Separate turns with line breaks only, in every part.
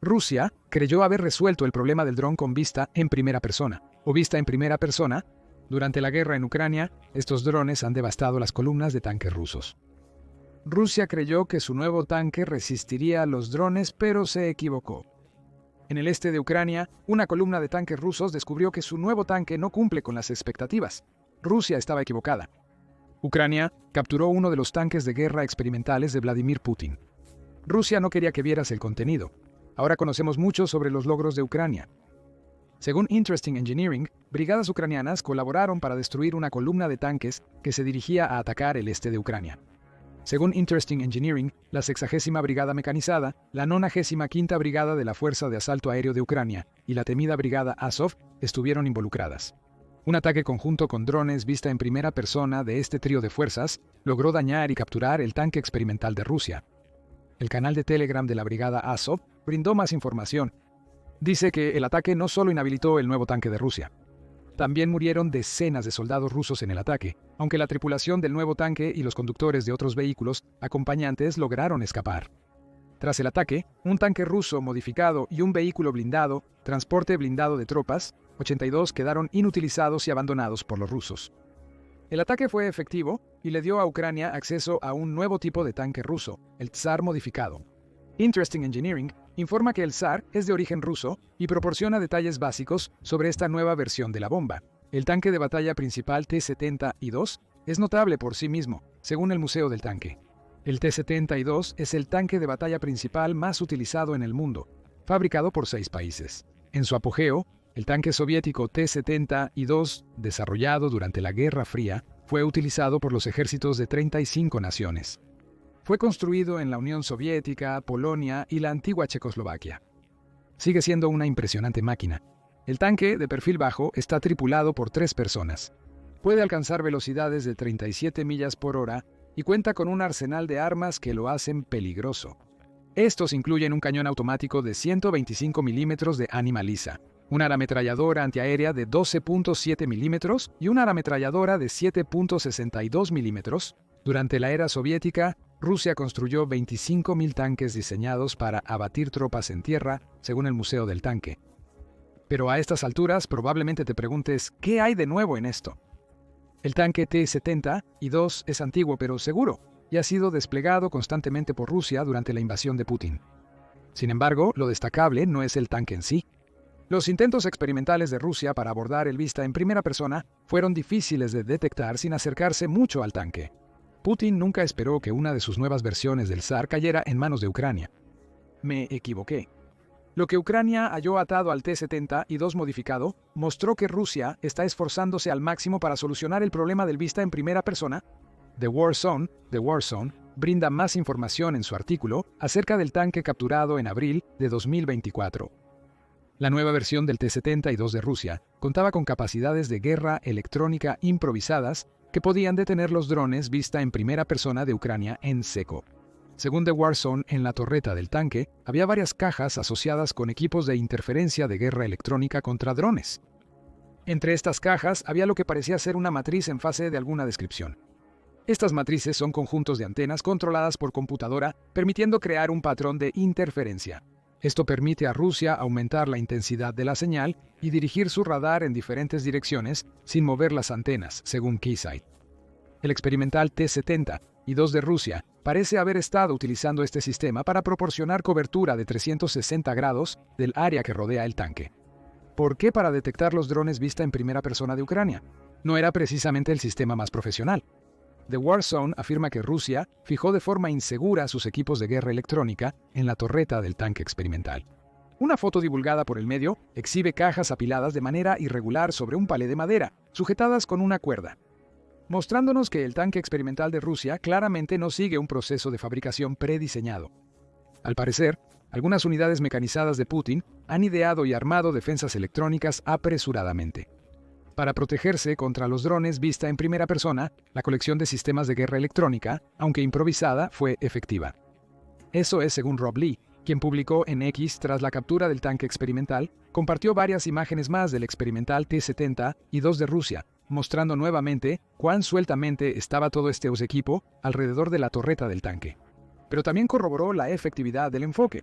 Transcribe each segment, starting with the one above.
Rusia creyó haber resuelto el problema del dron con vista en primera persona, o vista en primera persona. Durante la guerra en Ucrania, estos drones han devastado las columnas de tanques rusos. Rusia creyó que su nuevo tanque resistiría a los drones, pero se equivocó. En el este de Ucrania, una columna de tanques rusos descubrió que su nuevo tanque no cumple con las expectativas. Rusia estaba equivocada. Ucrania capturó uno de los tanques de guerra experimentales de Vladimir Putin. Rusia no quería que vieras el contenido. Ahora conocemos mucho sobre los logros de Ucrania. Según Interesting Engineering, brigadas ucranianas colaboraron para destruir una columna de tanques que se dirigía a atacar el este de Ucrania. Según Interesting Engineering, la 60ª Brigada Mecanizada, la 95ª Brigada de la Fuerza de Asalto Aéreo de Ucrania y la temida Brigada Azov estuvieron involucradas. Un ataque conjunto con drones vista en primera persona de este trío de fuerzas logró dañar y capturar el tanque experimental de Rusia. El canal de Telegram de la Brigada Azov brindó más información. Dice que el ataque no solo inhabilitó el nuevo tanque de Rusia. También murieron decenas de soldados rusos en el ataque, aunque la tripulación del nuevo tanque y los conductores de otros vehículos acompañantes lograron escapar. Tras el ataque, un tanque ruso modificado y un vehículo blindado, transporte blindado de tropas, 82 quedaron inutilizados y abandonados por los rusos. El ataque fue efectivo y le dio a Ucrania acceso a un nuevo tipo de tanque ruso, el Tsar modificado. Interesting Engineering informa que el Tsar es de origen ruso y proporciona detalles básicos sobre esta nueva versión de la bomba. El tanque de batalla principal T-72 es notable por sí mismo, según el Museo del Tanque. El T-72 es el tanque de batalla principal más utilizado en el mundo, fabricado por 6 países. En su apogeo, el tanque soviético T-72, desarrollado durante la Guerra Fría, fue utilizado por los ejércitos de 35 naciones. Fue construido en la Unión Soviética, Polonia y la antigua Checoslovaquia. Sigue siendo una impresionante máquina. El tanque, de perfil bajo, está tripulado por 3 personas. Puede alcanzar velocidades de 37 millas por hora y cuenta con un arsenal de armas que lo hacen peligroso. Estos incluyen un cañón automático de 125 milímetros de ánima lisa, una ametralladora antiaérea de 12.7 milímetros y una ametralladora de 7.62 milímetros. Durante la era soviética, Rusia construyó 25.000 tanques diseñados para abatir tropas en tierra, según el Museo del Tanque. Pero a estas alturas probablemente te preguntes, ¿qué hay de nuevo en esto? El tanque T-72 es antiguo pero seguro y ha sido desplegado constantemente por Rusia durante la invasión de Putin. Sin embargo, lo destacable no es el tanque en sí. Los intentos experimentales de Rusia para abordar el vista en primera persona fueron difíciles de detectar sin acercarse mucho al tanque. Putin nunca esperó que una de sus nuevas versiones del Tsar cayera en manos de Ucrania. Me equivoqué. Lo que Ucrania halló atado al T-72 modificado mostró que Rusia está esforzándose al máximo para solucionar el problema del vista en primera persona. The War Zone brinda más información en su artículo acerca del tanque capturado en abril de 2024. La nueva versión del T-72 de Rusia contaba con capacidades de guerra electrónica improvisadas que podían detener los drones vista en primera persona de Ucrania en seco. Según The War Zone, en la torreta del tanque había varias cajas asociadas con equipos de interferencia de guerra electrónica contra drones. Entre estas cajas había lo que parecía ser una matriz en fase de alguna descripción. Estas matrices son conjuntos de antenas controladas por computadora, permitiendo crear un patrón de interferencia. Esto permite a Rusia aumentar la intensidad de la señal y dirigir su radar en diferentes direcciones sin mover las antenas, según Keysight. El experimental T-72 de Rusia parece haber estado utilizando este sistema para proporcionar cobertura de 360 grados del área que rodea el tanque. ¿Por qué para detectar los drones vista en primera persona de Ucrania? No era precisamente el sistema más profesional. The War Zone afirma que Rusia fijó de forma insegura sus equipos de guerra electrónica en la torreta del tanque experimental. Una foto divulgada por el medio exhibe cajas apiladas de manera irregular sobre un palé de madera, sujetadas con una cuerda, mostrándonos que el tanque experimental de Rusia claramente no sigue un proceso de fabricación prediseñado. Al parecer, algunas unidades mecanizadas de Putin han ideado y armado defensas electrónicas apresuradamente. Para protegerse contra los drones vista en primera persona, la colección de sistemas de guerra electrónica, aunque improvisada, fue efectiva. Eso es según Rob Lee, quien publicó en X tras la captura del tanque experimental, compartió varias imágenes más del experimental T-72 de Rusia, mostrando nuevamente cuán sueltamente estaba todo este equipo alrededor de la torreta del tanque. Pero también corroboró la efectividad del enfoque.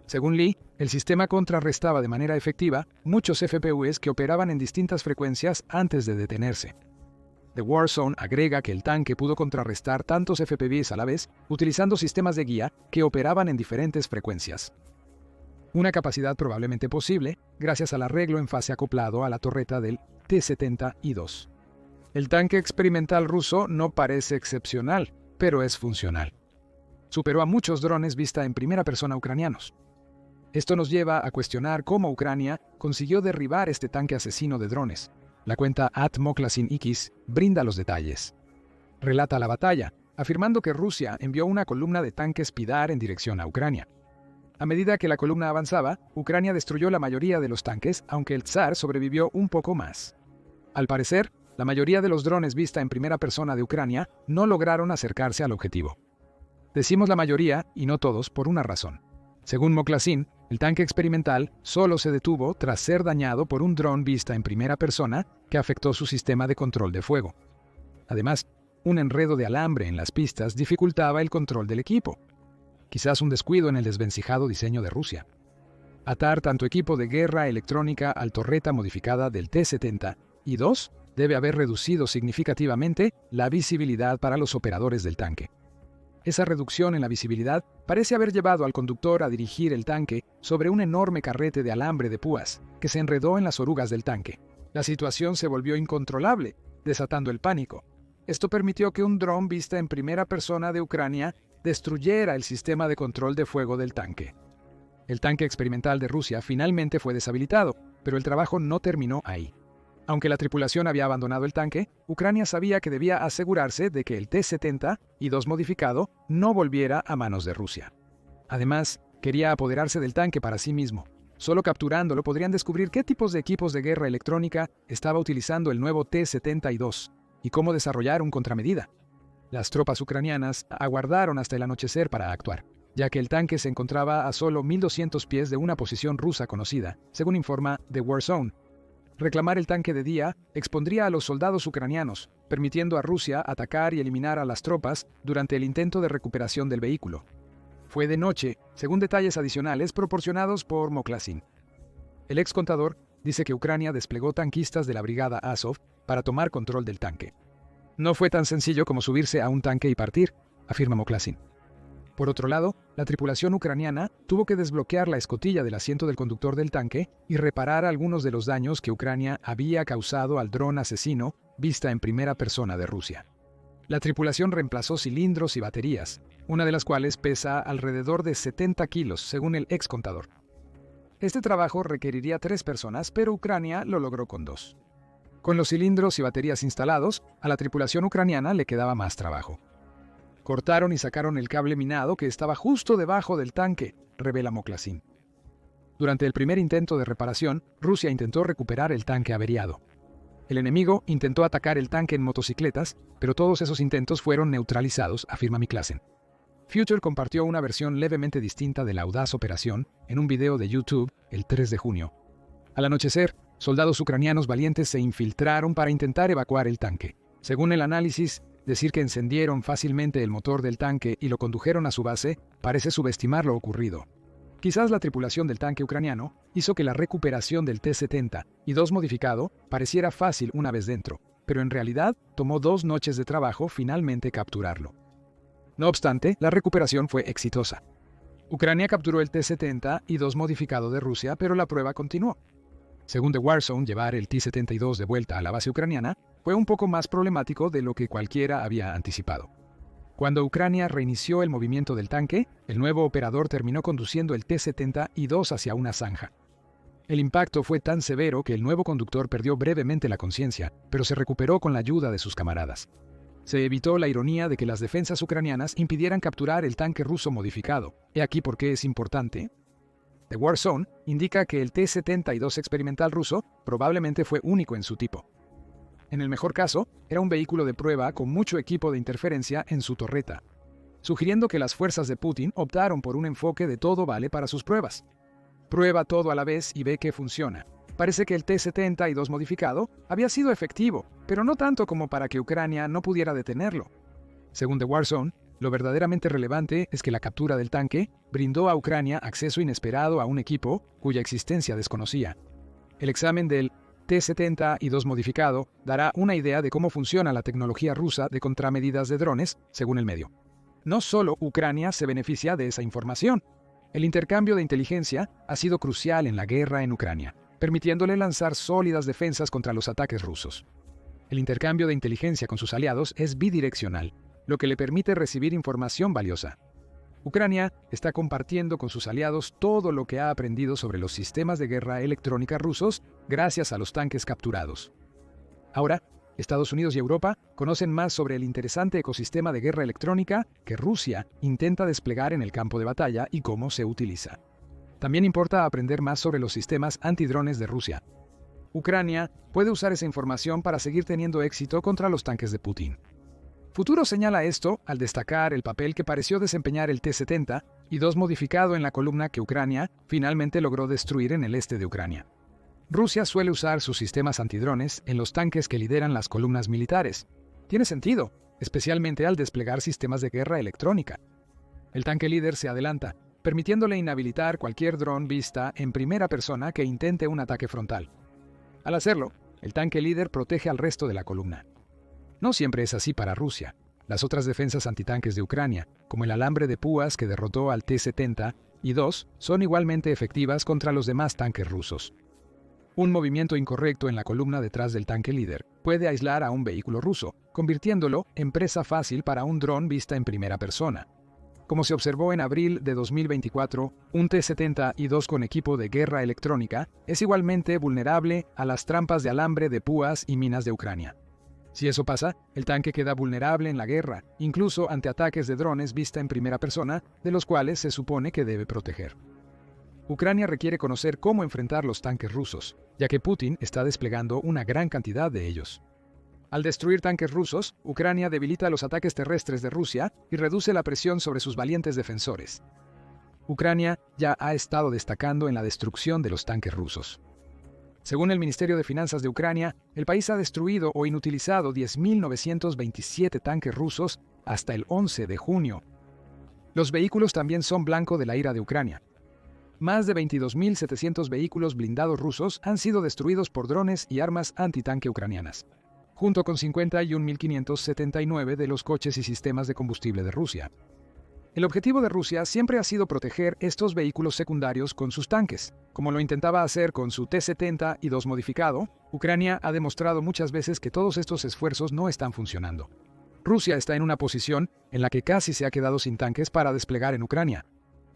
Según Lee, el sistema contrarrestaba de manera efectiva muchos FPVs que operaban en distintas frecuencias antes de detenerse. The War Zone agrega que el tanque pudo contrarrestar tantos FPVs a la vez utilizando sistemas de guía que operaban en diferentes frecuencias. Una capacidad probablemente posible gracias al arreglo en fase acoplado a la torreta del T-72. El tanque experimental ruso no parece excepcional, pero es funcional. Superó a muchos drones vista en primera persona ucranianos. Esto nos lleva a cuestionar cómo Ucrania consiguió derribar este tanque asesino de drones. La cuenta @moklasinX brinda los detalles. Relata la batalla, afirmando que Rusia envió una columna de tanques Pidar en dirección a Ucrania. A medida que la columna avanzaba, Ucrania destruyó la mayoría de los tanques, aunque el Tsar sobrevivió un poco más. Al parecer, la mayoría de los drones vista en primera persona de Ucrania no lograron acercarse al objetivo. Decimos la mayoría, y no todos, por una razón. Según Moklasin, el tanque experimental solo se detuvo tras ser dañado por un dron vista en primera persona que afectó su sistema de control de fuego. Además, un enredo de alambre en las pistas dificultaba el control del equipo. Quizás un descuido en el desvencijado diseño de Rusia. Atar tanto equipo de guerra electrónica al torreta modificada del T-72 debe haber reducido significativamente la visibilidad para los operadores del tanque. Esa reducción en la visibilidad parece haber llevado al conductor a dirigir el tanque sobre un enorme carrete de alambre de púas que se enredó en las orugas del tanque. La situación se volvió incontrolable, desatando el pánico. Esto permitió que un dron vista en primera persona de Ucrania destruyera el sistema de control de fuego del tanque. El tanque experimental de Rusia finalmente fue deshabilitado, pero el trabajo no terminó ahí. Aunque la tripulación había abandonado el tanque, Ucrania sabía que debía asegurarse de que el T-72 modificado no volviera a manos de Rusia. Además, quería apoderarse del tanque para sí mismo. Solo capturándolo podrían descubrir qué tipos de equipos de guerra electrónica estaba utilizando el nuevo T-72 y cómo desarrollar un contramedida. Las tropas ucranianas aguardaron hasta el anochecer para actuar, ya que el tanque se encontraba a solo 1.200 pies de una posición rusa conocida, según informa The War Zone. Reclamar el tanque de día expondría a los soldados ucranianos, permitiendo a Rusia atacar y eliminar a las tropas durante el intento de recuperación del vehículo. Fue de noche, según detalles adicionales proporcionados por Moklasin. El ex contador dice que Ucrania desplegó tanquistas de la brigada Azov para tomar control del tanque. No fue tan sencillo como subirse a un tanque y partir, afirma Moklasin. Por otro lado, la tripulación ucraniana tuvo que desbloquear la escotilla del asiento del conductor del tanque y reparar algunos de los daños que Ucrania había causado al dron asesino vista en primera persona de Rusia. La tripulación reemplazó cilindros y baterías, una de las cuales pesa alrededor de 70 kilos, según el ex contador. Este trabajo requeriría 3 personas, pero Ucrania lo logró con 2. Con los cilindros y baterías instalados, a la tripulación ucraniana le quedaba más trabajo. Cortaron y sacaron el cable minado que estaba justo debajo del tanque, revela Moklasin. Durante el primer intento de reparación, Rusia intentó recuperar el tanque averiado. El enemigo intentó atacar el tanque en motocicletas, pero todos esos intentos fueron neutralizados, afirma Moklasin. Future compartió una versión levemente distinta de la audaz operación en un video de YouTube el 3 de junio. Al anochecer, soldados ucranianos valientes se infiltraron para intentar evacuar el tanque. Según el análisis, decir que encendieron fácilmente el motor del tanque y lo condujeron a su base parece subestimar lo ocurrido. Quizás la tripulación del tanque ucraniano hizo que la recuperación del T-72 modificado pareciera fácil una vez dentro, pero en realidad tomó 2 noches de trabajo finalmente capturarlo. No obstante, la recuperación fue exitosa. Ucrania capturó el T-72 modificado de Rusia, pero la prueba continuó. Según The War Zone, llevar el T-72 de vuelta a la base ucraniana fue un poco más problemático de lo que cualquiera había anticipado. Cuando Ucrania reinició el movimiento del tanque, el nuevo operador terminó conduciendo el T-72 hacia una zanja. El impacto fue tan severo que el nuevo conductor perdió brevemente la conciencia, pero se recuperó con la ayuda de sus camaradas. Se evitó la ironía de que las defensas ucranianas impidieran capturar el tanque ruso modificado. He aquí por qué es importante. The War Zone indica que el T-72 experimental ruso probablemente fue único en su tipo. En el mejor caso, era un vehículo de prueba con mucho equipo de interferencia en su torreta, sugiriendo que las fuerzas de Putin optaron por un enfoque de todo vale para sus pruebas. Prueba todo a la vez y ve que funciona. Parece que el T-72 modificado había sido efectivo, pero no tanto como para que Ucrania no pudiera detenerlo. Según The War Zone, Lo verdaderamente relevante es que la captura del tanque brindó a Ucrania acceso inesperado a un equipo cuya existencia desconocía. El examen del T-72 modificado dará una idea de cómo funciona la tecnología rusa de contramedidas de drones, según el medio. No solo Ucrania se beneficia de esa información. El intercambio de inteligencia ha sido crucial en la guerra en Ucrania, permitiéndole lanzar sólidas defensas contra los ataques rusos. El intercambio de inteligencia con sus aliados es bidireccional, lo que le permite recibir información valiosa. Ucrania está compartiendo con sus aliados todo lo que ha aprendido sobre los sistemas de guerra electrónica rusos gracias a los tanques capturados. Ahora, Estados Unidos y Europa conocen más sobre el interesante ecosistema de guerra electrónica que Rusia intenta desplegar en el campo de batalla y cómo se utiliza. También importa aprender más sobre los sistemas antidrones de Rusia. Ucrania puede usar esa información para seguir teniendo éxito contra los tanques de Putin. Futuro señala esto al destacar el papel que pareció desempeñar el T-72 modificado en la columna que Ucrania finalmente logró destruir en el este de Ucrania. Rusia suele usar sus sistemas antidrones en los tanques que lideran las columnas militares. Tiene sentido, especialmente al desplegar sistemas de guerra electrónica. El tanque líder se adelanta, permitiéndole inhabilitar cualquier dron vista en primera persona que intente un ataque frontal. Al hacerlo, el tanque líder protege al resto de la columna. No siempre es así para Rusia. Las otras defensas antitanques de Ucrania, como el alambre de púas que derrotó al T-72, son igualmente efectivas contra los demás tanques rusos. Un movimiento incorrecto en la columna detrás del tanque líder puede aislar a un vehículo ruso, convirtiéndolo en presa fácil para un dron vista en primera persona. Como se observó en abril de 2024, un T-72 con equipo de guerra electrónica es igualmente vulnerable a las trampas de alambre de púas y minas de Ucrania. Si eso pasa, el tanque queda vulnerable en la guerra, incluso ante ataques de drones vista en primera persona, de los cuales se supone que debe proteger. Ucrania requiere conocer cómo enfrentar los tanques rusos, ya que Putin está desplegando una gran cantidad de ellos. Al destruir tanques rusos, Ucrania debilita los ataques terrestres de Rusia y reduce la presión sobre sus valientes defensores. Ucrania ya ha estado destacando en la destrucción de los tanques rusos. Según el Ministerio de Finanzas de Ucrania, el país ha destruido o inutilizado 10.927 tanques rusos hasta el 11 de junio. Los vehículos también son blanco de la ira de Ucrania. Más de 22.700 vehículos blindados rusos han sido destruidos por drones y armas antitanque ucranianas, junto con 51.579 de los coches y sistemas de combustible de Rusia. El objetivo de Rusia siempre ha sido proteger estos vehículos secundarios con sus tanques. Como lo intentaba hacer con su T-72 modificado, Ucrania ha demostrado muchas veces que todos estos esfuerzos no están funcionando. Rusia está en una posición en la que casi se ha quedado sin tanques para desplegar en Ucrania.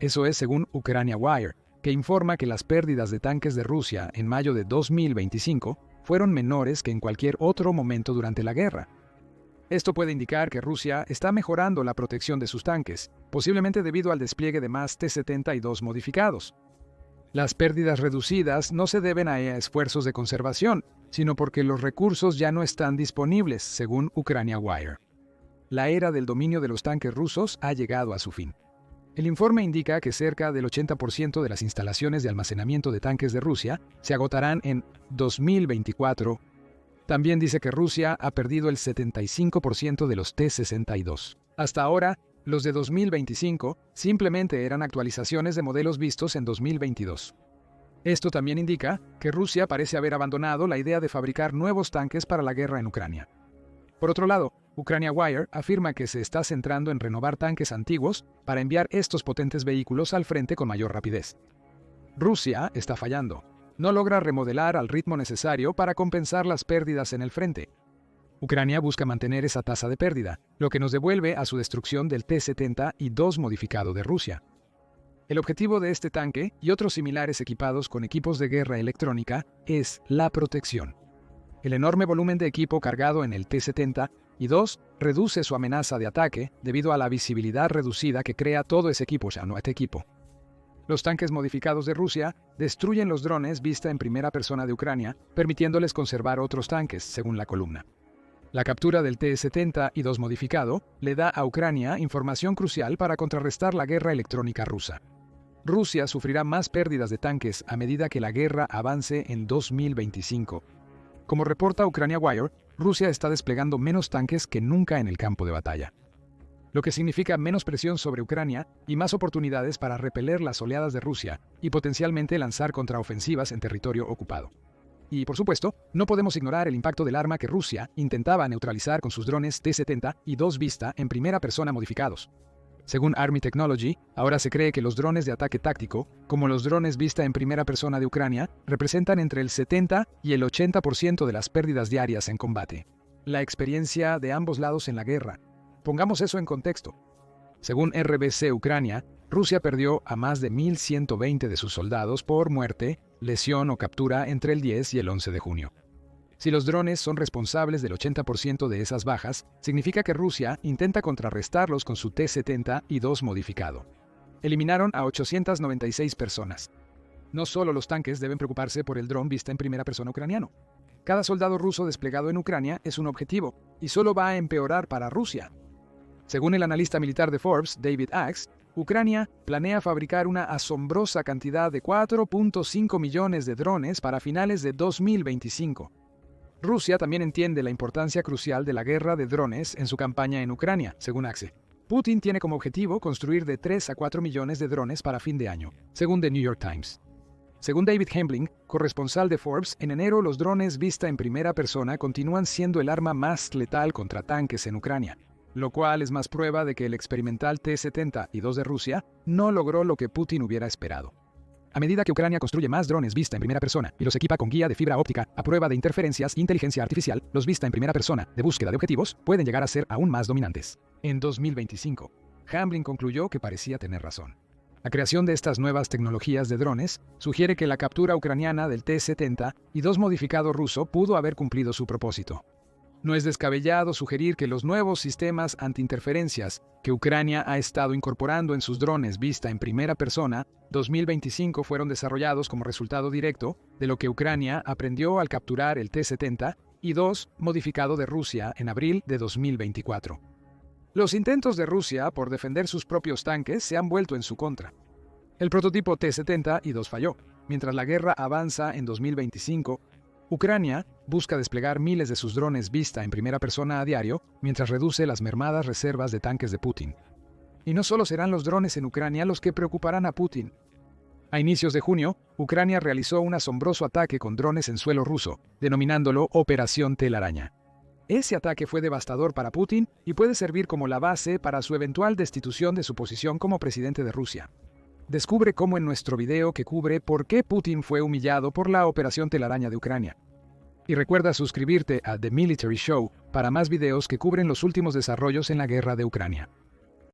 Eso es según Ucrania Wire, que informa que las pérdidas de tanques de Rusia en mayo de 2025 fueron menores que en cualquier otro momento durante la guerra. Esto puede indicar que Rusia está mejorando la protección de sus tanques, posiblemente debido al despliegue de más T-72 modificados. Las pérdidas reducidas no se deben a esfuerzos de conservación, sino porque los recursos ya no están disponibles, según Ucrania Wire. La era del dominio de los tanques rusos ha llegado a su fin. El informe indica que cerca del 80% de las instalaciones de almacenamiento de tanques de Rusia se agotarán en 2024. También dice que Rusia ha perdido el 75% de los T-62. Hasta ahora, los de 2025 simplemente eran actualizaciones de modelos vistos en 2022. Esto también indica que Rusia parece haber abandonado la idea de fabricar nuevos tanques para la guerra en Ucrania. Por otro lado, Ucrania Wire afirma que se está centrando en renovar tanques antiguos para enviar estos potentes vehículos al frente con mayor rapidez. Rusia está fallando. No logra remodelar al ritmo necesario para compensar las pérdidas en el frente. Ucrania busca mantener esa tasa de pérdida, lo que nos devuelve a su destrucción del T-72 modificado de Rusia. El objetivo de este tanque y otros similares equipados con equipos de guerra electrónica es la protección. El enorme volumen de equipo cargado en el T-72 reduce su amenaza de ataque debido a la visibilidad reducida que crea todo ese equipo, Los tanques modificados de Rusia destruyen los drones vista en primera persona de Ucrania, permitiéndoles conservar otros tanques, según la columna. La captura del T-72 modificado le da a Ucrania información crucial para contrarrestar la guerra electrónica rusa. Rusia sufrirá más pérdidas de tanques a medida que la guerra avance en 2025. Como reporta Ucrania Wire, Rusia está desplegando menos tanques que nunca en el campo de batalla. lo que significa menos presión sobre Ucrania y más oportunidades para repeler las oleadas de Rusia y potencialmente lanzar contraofensivas en territorio ocupado. Y, por supuesto, no podemos ignorar el impacto del arma que Rusia intentaba neutralizar con sus drones T-70 y 2 Vista en primera persona modificados. Según Army Technology, ahora se cree que los drones de ataque táctico, como los drones Vista en primera persona de Ucrania, representan entre el 70 y el 80% de las pérdidas diarias en combate. La experiencia de ambos lados en la guerra. Pongamos eso en contexto. Según RBC Ucrania, Rusia perdió a más de 1.120 de sus soldados por muerte, lesión o captura entre el 10 y el 11 de junio. Si los drones son responsables del 80% de esas bajas, significa que Rusia intenta contrarrestarlos con su T-70 y 2 modificado. Eliminaron a 896 personas. No solo los tanques deben preocuparse por el dron Vista en primera persona ucraniano. Cada soldado ruso desplegado en Ucrania es un objetivo, y solo va a empeorar para Rusia. Según el analista militar de Forbes, David Axe, Ucrania planea fabricar una asombrosa cantidad de 4.5 millones de drones para finales de 2025. Rusia también entiende la importancia crucial de la guerra de drones en su campaña en Ucrania, según Axe. Putin tiene como objetivo construir de 3 a 4 millones de drones para fin de año, según The New York Times. Según David Hembling, corresponsal de Forbes, en enero los drones Vista en primera persona continúan siendo el arma más letal contra tanques en Ucrania, lo cual es más prueba de que el experimental T-70 y 2 de Rusia no logró lo que Putin hubiera esperado. A medida que Ucrania construye más drones Vista en primera persona y los equipa con guía de fibra óptica a prueba de interferencias e inteligencia artificial, los Vista en primera persona de búsqueda de objetivos pueden llegar a ser aún más dominantes. En 2025, Hambling concluyó que parecía tener razón. La creación de estas nuevas tecnologías de drones sugiere que la captura ucraniana del T-70 y 2 modificado ruso pudo haber cumplido su propósito. No es descabellado sugerir que los nuevos sistemas antiinterferencias que Ucrania ha estado incorporando en sus drones Vista en primera persona 2025 fueron desarrollados como resultado directo de lo que Ucrania aprendió al capturar el T-70 y 2 modificado de Rusia en abril de 2024. Los intentos de Rusia por defender sus propios tanques se han vuelto en su contra. El prototipo T-70 y 2 falló. Mientras la guerra avanza en 2025, Ucrania busca desplegar miles de sus drones Vista en primera persona a diario mientras reduce las mermadas reservas de tanques de Putin. Y no solo serán los drones en Ucrania los que preocuparán a Putin. A inicios de junio, Ucrania realizó un asombroso ataque con drones en suelo ruso, denominándolo Operación Telaraña. Ese ataque fue devastador para Putin y puede servir como la base para su eventual destitución de su posición como presidente de Rusia. Descubre cómo en nuestro video que cubre por qué Putin fue humillado por la Operación Telaraña de Ucrania. Y recuerda suscribirte a The Military Show para más videos que cubren los últimos desarrollos en la guerra de Ucrania.